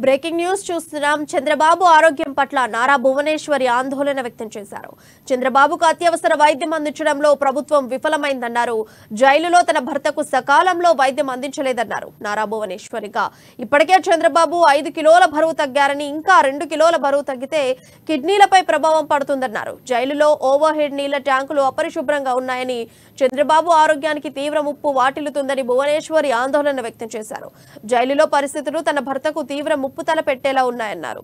Breaking news చూస్తున్నాం. చంద్రబాబు ఆరోగ్యం పట్ల నారా భువనేశ్వరి ఆందోళన వ్యక్తం చేశారు. చంద్రబాబుకు అత్యవసర వైద్యం అందించడంలో ప్రభుత్వం విఫలమైందన్నారు. జైలులో తన భర్తకు సకాలంలో వైద్యం అందించలేదన్నారు నారా భువనేశ్వరిగా. ఇప్పటికే చంద్రబాబు 5 కిలోల బరువు తగ్గారని, ఇంకా 2 కిలోల బరువు తగ్గితే కిడ్నీలపై ప్రభావం పడుతుందన్నారు. జైలులో ఓవర్ హెడ్ నీళ్ల ట్యాంకులు అపరిశుభ్రంగా ఉన్నాయని, చంద్రబాబు ఆరోగ్యానికి తీవ్ర ముప్పు వాటిల్లుతుందని భువనేశ్వరి ఆందోళన వ్యక్తం చేశారు. జైలులో పరిస్థితులు తన భర్తకు తీవ్ర ముప్పు తలపెట్టేలా ఉన్నాయన్నారు.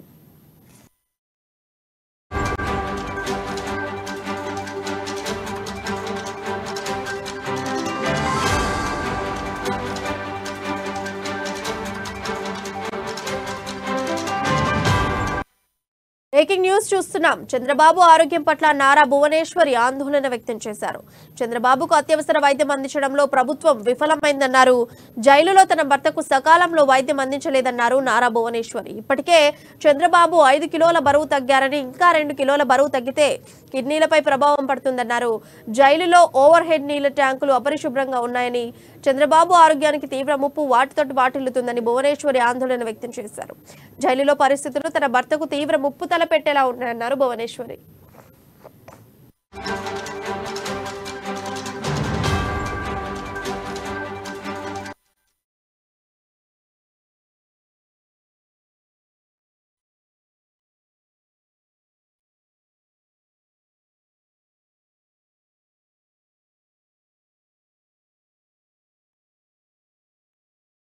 బ్రేకింగ్ న్యూస్ చూస్తున్నాం. చంద్రబాబు ఆరోగ్యం పట్ల నారా భువనేశ్వరి ఆందోళన వ్యక్తం చేశారు. చంద్రబాబుకు అత్యవసర వైద్యం అందించడంలో ప్రభుత్వం విఫలమైందన్నారు. జైలులో తన భర్తకు సకాలంలో వైద్యం అందించలేదన్నారు నారా భువనేశ్వరి. ఇప్పటికే చంద్రబాబు 5 కిలోల బరువు తగ్గారని, ఇంకా 2 కిలోల బరువు తగ్గితే కిడ్నీలపై ప్రభావం పడుతుందన్నారు. జైలులో ఓవర్ హెడ్ నీళ్ల ట్యాంకులు అపరిశుభ్రంగా ఉన్నాయని, చంద్రబాబు ఆరోగ్యానికి తీవ్ర ముప్పు వాటిల్లుతుందని భువనేశ్వరి ఆందోళన వ్యక్తం చేశారు. జైలులో పరిస్థితులు తన భర్తకు తీవ్ర ముప్పు తలపెట్టేలా ఉన్నాయన్నారు భువనేశ్వరి.